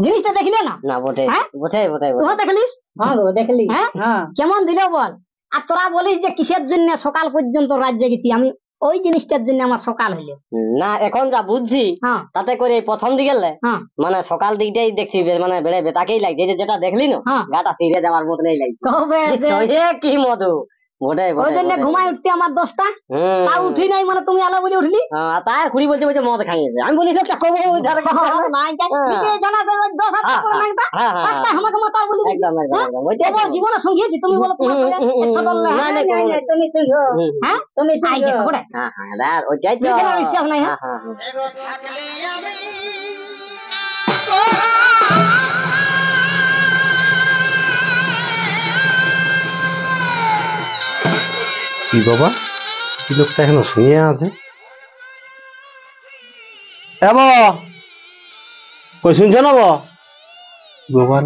জিনিসটা দেখলে না? না বটে বটে বটে তুই দেখলিস? হ্যাঁ গো দেখলি। হ্যাঁ কেমন দিল বল। আর তোরা বলিস যে কিসের জন্য সকাল পর্যন্ত রাত জেগেছি, আমি ওই জিনিসটার জন্য আমার সকাল হইলো না। এখন যা বুঝছি তাতে করে প্রথম দিকে মানে সকাল দিকটাই দেখছি মানে বেড়ে বেতাকেই লাগছে, যেটা দেখলি না গাটা সিরে যাওয়ার মতনই লাগছে। কি মধু বটে ওই জন্য ঘুমাই উঠতে আমার 10টা, তা উঠি নাই মানে তুমি আলো বলে উঠলি। তার খুঁড়ি বলছে বলছে মদ খাইয়েছে, আমি বলি আমাকে জীবনে সঙ্গিয়েছি, তুমি বলো তোমার সঙ্গে তুমি শুনছো। হ্যাঁ তুমি ওইটাই বিশ্বাস নাই। কি বাবা, কি লোকটা এখনো শুয়ে আছে? কই শুনছো না বাবা?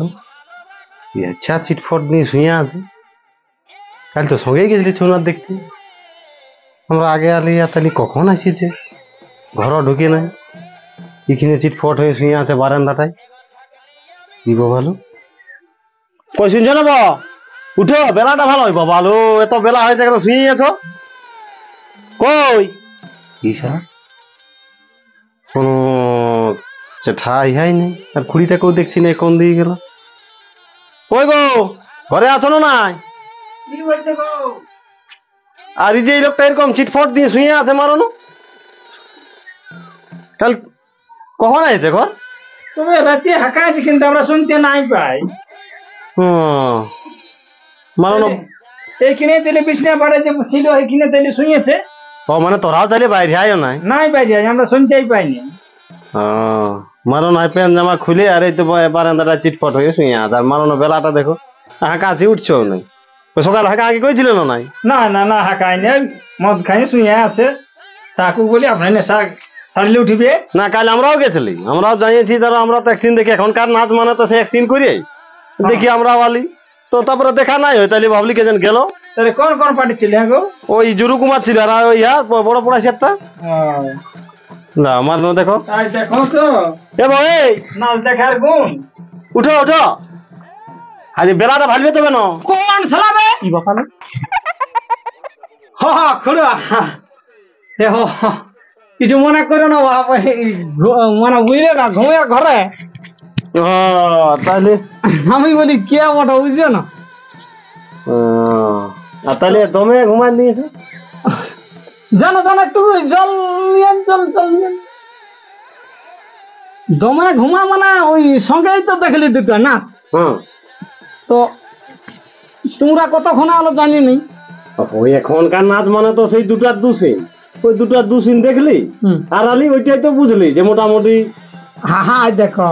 আচ্ছা চিটফট নিয়ে শুয়ে আছে। কাল তো সঙ্গেই গেছিলি সোনার দেখতে, আমরা আগে আলি তালি কখন আসিছে, ঘরও ঢুকে নাই, এখানে চিটফট হয়ে শুয়ে আছে বারান্দাটায়। কি বাবালো, কই শুনছো না বাবা? উঠো, বেলাটা ভালো হয় বাবা। আলো এত বেলা হয়েছে কেন শুয়ে আছো? কই ঈশা কোনো ঠাই হাই নেই, আর খুঁড়িটাকেও দেখছি না, কোন দিকে গেল? কই গো, ঘরে আছো না? নাই আর এই যে এই লোকটা এরকম চিটফট দিয়ে শুয়ে আছে মারনো, কাল কখন আছে ঘর? তবে রাতে হাঁকা আছে কিন্তু আমরা শুনতে নাই পাই। মারনো এইখানে তেলে বিছনা পাড়ে যে ছিল এইখানে তেলে শুয়েছে। ও মানে তোরাও তাহলে বাইরে আয়ও নাই? নাই বাইরে আই, আমরা শুনতেই পাইনি। মারো নাই প্যান্ট জামা খুলে আর এই তো বারান্দাটা চিটফট হয়ে শুয়ে আছে। আর মারনো বেলাটা দেখো, হাঁকা আছে উঠছেও নাই। সকাল হাঁকা আগে কইছিল না? নাই না না না হাঁকাই নাই, মদ খাই শুয়ে আছে। শাকু বলি আপনার শাক ছাড়লে উঠিবে না। কাল আমরাও গেছিলি, আমরাও জানিয়েছি, ধরো আমরা তো একদিন দেখি, এখনকার নাচ মানে তো সে একদিন করি দেখি আমরাও আলি, তো তারপরে দেখা নাই হয়, তাহলে ভাবলি কেজন গেল। তাহলে কোন কোন পার্টি ছিল? ওই জুরু কুমার ছিল, আর ওই বড় পড়া সেটটা না আমার না। দেখো দেখো তো নাচ দেখার গুণ। উঠো উঠো, আজ বেলাটা ভালবে তবে না। কোন সালাবে কি বাপালে খোড়া দেখো, কিছু মনে করো না মানে বুঝলে না, ঘুমের ঘরে। তাহলে আমি বলি কে ওটা বুঝলো না। তাহলে দমে ঘুমাই নিয়েছে জানো জানো, একটু জল জল জল দমে ঘুমা মানে ওই সঙ্গেই তো দেখলি দুটো না। তো তোমরা কতক্ষণ আলো জানি নি। ওই এখনকার নাচ মানে তো সেই দুটার দুসিন, ওই দুটার দুসিন দেখলি আর আলি ওইটাই তো বুঝলি যে মোটামুটি। হ্যাঁ দেখো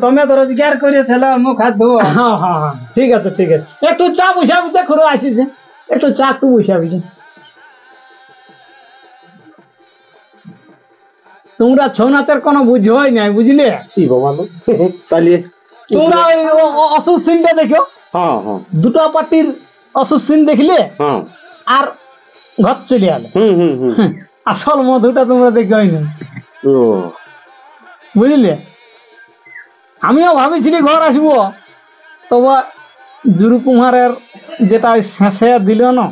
তুমি তো রোজগার করেছিল, মুখ হাত ধোয়া। হ্যাঁ ঠিক আছে ঠিক আছে, একটু চা বসাবি দেখো আসিস, একটু চা একটু বসাবি। তোমরা ছৌ নাচের কোনো বুঝোই নাই বুঝলে? কি বাবা, তাহলে তোমরা ওই অসুখ সিনটা দেখো, দুটো পার্টির অসুখ সিন দেখলে আর ঘর চলে আলে। আসল মধুটা তোমরা দেখোই না বুঝলে। আমিও ভাবিছিলি ঘর আসবো, তবে জুরু কুমারের যেটা শেষে দিল না,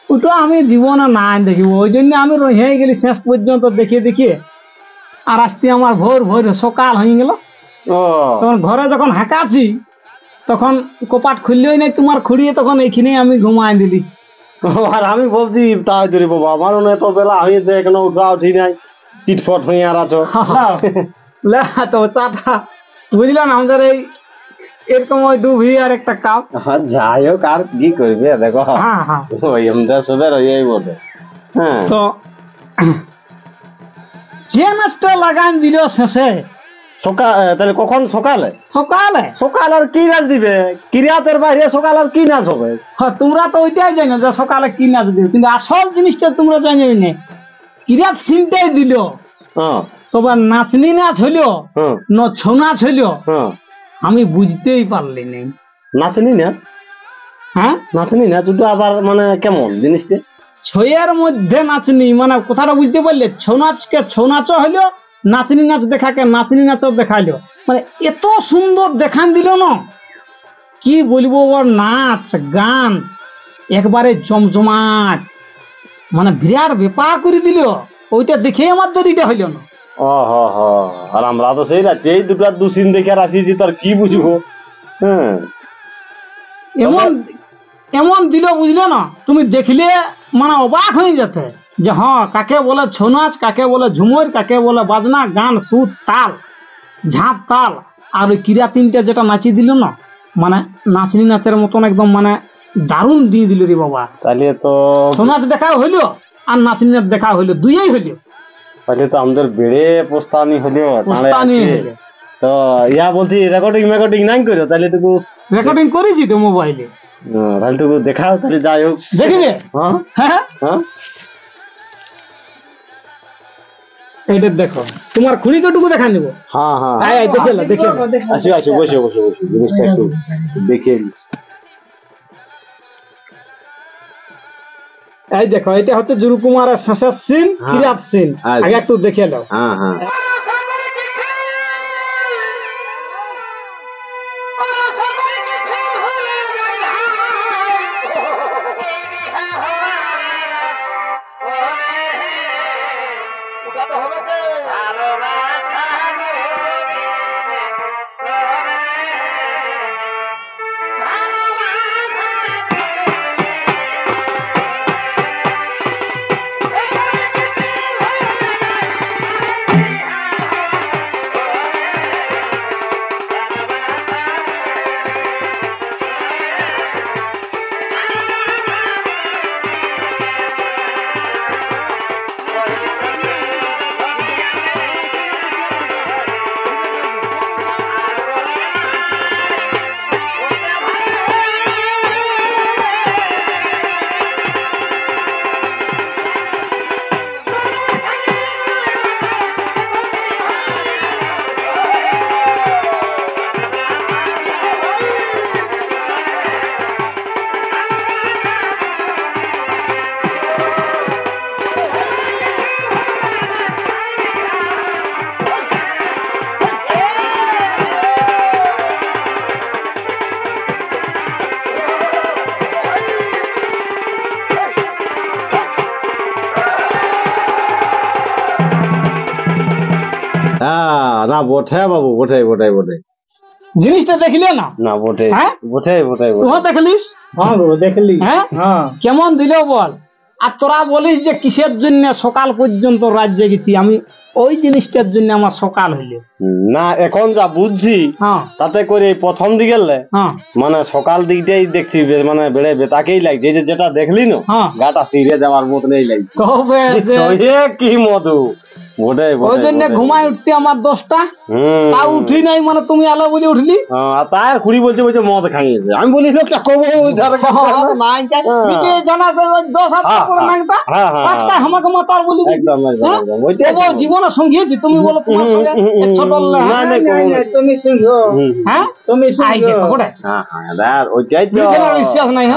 ওটা আমি জীবনে নাই দেখিব। ওই জন্য আমি রয়ে গেলি শেষ পর্যন্ত দেখিয়ে দেখিয়ে, আর আসতে আমার ভোর ভোর সকাল হয়ে গেল। তখন ঘরে যখন হাঁকাছি তখন কপাট খুললেই নাই তোমার খুঁড়িয়ে, তখন এইখানেই আমি ঘুমাই দিলি। আর আমি ভাবছি তাই ধরি বাবা, আমার এত বেলা হয়েছে এখনো উঠা উঠি নাই, চিটফট হয়ে আর আছো। তো চাটা বুঝলাম আমাদের এই এরকম ওই ডুবি আর একটা কাপ। যাই হোক, আর কি করবে দেখো, ওই আমাদের সবের ওই বলে। তো যে নাচটা লাগান দিল শেষে সকাল, তাহলে কখন? সকালে সকালে সকাল আর কি নাচ দিবে? কিরাতের বাইরে সকাল আর কি নাচ হবে? তোমরা তো ওইটাই জানো যে সকালে কি নাচ দিবে, কিন্তু আসল জিনিসটা তোমরা জানো না। কিরাত সিনটাই দিল, তবে নাচনি নাচ হইল না ছৌ নাচ হইল আমি বুঝতেই পারলি না। নাচনি না? হ্যাঁ নাচনি না, দুটো আবার মানে কেমন জিনিসটা? ছয়ের মধ্যে নাচনি মানে কথাটা বুঝতে পারলে। ছৌ নাচকে ছৌ নাচও হইলো নাচনি নাচ দেখাকে নাচনি নাচও দেখাইলো, মানে এত সুন্দর দেখান দিল না, কি বলবো, ওর নাচ গান একবারে জমজমাট, মানে বিরাট ব্যাপার করে দিল। ওইটা দেখে আমার দেরিটা হইল না। আর আমরা তো সেই রাতেই দুটা দু সিন দেখে আর আসিছি, তার কি বুঝবো। হ্যাঁ, এমন এমন দিল বুঝলে না, তুমি দেখলে মানে অবাক হয়ে যেতে যে হ্যাঁ কাকে বলে ছৌ নাচ, কাকে বলে ঝুমর, কাকে বলে বাজনা, গান, সুর, তাল, ঝাঁপ তাল, আর ওই ক্রীড়া তিনটা যেটা নাচি দিল না, মানে নাচনি নাচের মতন একদম মানে দারুণ দিয়ে দিল রে বাবা। তাহলে তো ছৌ নাচ দেখা হইলো আর নাচনি নাচ দেখা হইলো, দুইই হইলো। তাহলে তো আমাদের বেড়ে প্রস্তাবনি হলো, প্রস্তাবনি হইলো। তো ইয়া বলছি রেকর্ডিং নাই করো, তাহলে টুকু রেকর্ডিং করেছি তো মোবাইলে, তাহলে টুকু দেখাও, তাহলে যাই হোক দেখিবে। হ্যাঁ হ্যাঁ হ্যাঁ, এইটা দেখো, তোমার খুঁড়িটুকু দেখা নিব। হ্যাঁ হ্যাঁ, দেখে লো, দেখে লো। আসো আসো, বসে বসে বসে জিনিসটা একটু দেখে নি। এই দেখো, এটা হচ্ছে জুরু কুমারের শেষের সিন, কিরাত সিন, আগে একটু দেখে নাও। হ্যাঁ হ্যাঁ, না বটে বাবু, বটে বটে বটে, জিনিসটা দেখলে না? না বটে হ্যাঁ? বটে বটে তুই দেখলিস? হ্যাঁ গো দেখলি। হ্যাঁ, কেমন দিল বল। আর তোরা বলিস যে কিসের জন্য সকাল পর্যন্ত রাজ্যে গেছি, আমি ওই জিনিসটার জন্য আমার সকাল হইলো না। এখন যা বুঝছি তাতে করে প্রথম দিকে মানে সকাল দিকটাই দেখছি, মানে বেড়ে বেতাকেই লাগছে, যে যেটা দেখলি না গাটা সিরে দেওয়ার মতনই লাগছে। কি মধু বটে, ওই জন্য ঘুমায় উঠতে আমার 10টা, তা উঠি নাই, মানে তুমি আলো বলে উঠলি। তার খুঁড়ি বলছে বলছে মদ খাইয়েছে, আমি বলি লোকটা কবো জীবনে সঙ্গিয়েছি, তুমি বলো তোমার সঙ্গে ছোট বিশ্বাস নাই।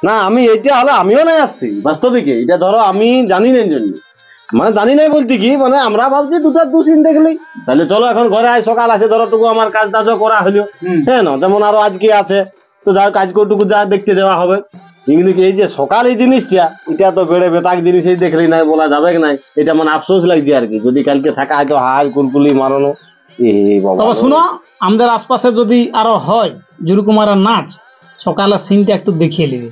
না আমি এটা হলে আমিও নাই আসছি বাস্তবিকে, এটা ধরো আমি জানি না জন্য, মানে জানি নাই বলতে কি, মানে আমরা ভাবছি দুটা দু সিন দেখলি, তাহলে চলো এখন ঘরে আয়, সকাল আছে ধরো টুকু আমার কাজ টাজও করা হলো, হ্যাঁ না, যেমন আরো আজকে আছে, তো যা কাজ করটুকু যা দেখতে দেওয়া হবে। কিন্তু এই যে সকাল এই জিনিসটা, এটা তো বেড়ে বেতাক জিনিস এই দেখলি নাই, বলা যাবে নাই, এটা মানে আফসোস লাগছে আর কি, যদি কালকে থাকা হয়তো হাই কুলকুলি মারানো। তবে শুনো, আমাদের আশপাশে যদি আরো হয় জুরু কুমারের নাচ, সকালের সিনটা একটু দেখিয়ে নিবে।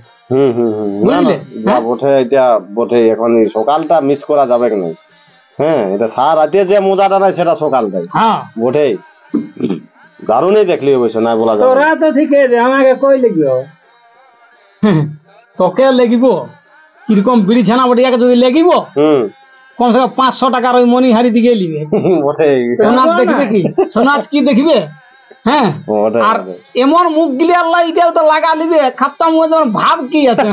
বুঝলে? বটে, এটা বটে, এখন সকালটা মিস করা যাবে না। হ্যাঁ, এটা সারা রাতে যে মজাটা নাই সেটা সকালটাই বটে, দারুণই দেখলি অবশ্য, না বলা যাবে। তোরা তো ঠিক আছে, আমাকে কই লিখিও। তোকে লেগিব কিরকম বিড়ি ছানা বটিয়াকে যদি লেগিব, কমসে কম 500 টাকার ওই মনিহারি দিকে লিবে। সোনাচ দেখবে কি, সোনাচ কি দেখবে। হ্যাঁ, আর এমন মুখ গিলে আল্লাহ এটা ওটা লাগা লিবে, খাপ্তা মুখে যেমন ভাব কি আছে,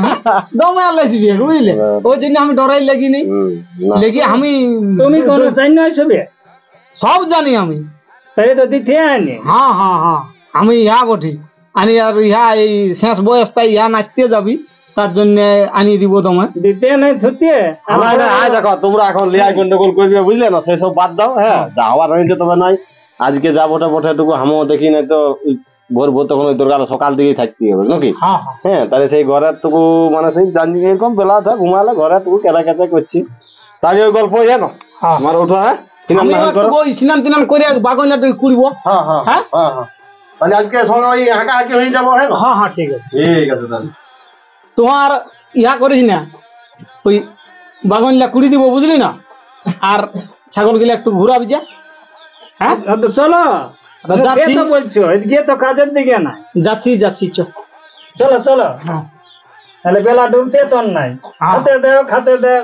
দমে আল্লাহ শিবে, বুঝলে? ওই জন্য আমি ডরাই লেগিনি, লেগে আমি তুমি কোন জানি সব জানি আমি। তাহলে তো দিতে আনি। হ্যাঁ, আমি ইহা বটি আনি, আর ইহা এই শেষ বয়সটাই ইহা নাচতে যাবি, তার জন্য আনিয়ে দিব তোমায়। দিতে নাই ধুতে না না আয় দেখো তোমরা এখন লিয়া গন্ডগোল করবে বুঝলে না, সেসব বাদ দাও। হ্যাঁ যা হওয়ার হয়েছে তবে নাই, আজকে যা বটে বটে টুকু আমিও দেখি নাই তো ভোর ভোর তখন ওই দরকার সকাল দিকেই থাকতে হবে নাকি। হ্যাঁ হ্যাঁ হ্যাঁ তাহলে সেই ঘরের টুকু মানে সেই জানি এরকম বেলা ঘুমালে ঘরে টুকু কেদা কেদা করছি, তাহলে ওই গল্প জানো হ্যাঁ। আমার ওঠো। হ্যাঁ কিনাম আমি না একটু করো। ওই স্নান টিনান করে বাগানটা তুই কুড়িব। হ্যাঁ হ্যাঁ হ্যাঁ? হ্যাঁ হ্যাঁ তাহলে আজকে সঙ্গে ওই হাঁকা হাঁকি হয়ে যাবো। হ্যাঁ হ্যাঁ হ্যাঁ ঠিক আছে। ঠিক আছে তাহলে। তোমার ইয়া করিস না, ওই বাগানটা কুড়ি দিব বুঝলি না, আর ছাগল গুলো একটু ঘুরাবি যা। হ্যাঁ তো চলো যাচ্ছি। তো বলছো এদিকে তো কাজের দিকে নাই। যাচ্ছি যাচ্ছি চ। চলো চলো হ্যাঁ তাহলে বেলা ডুবতে তো নাই, হ্যাঁ। খাতে দেও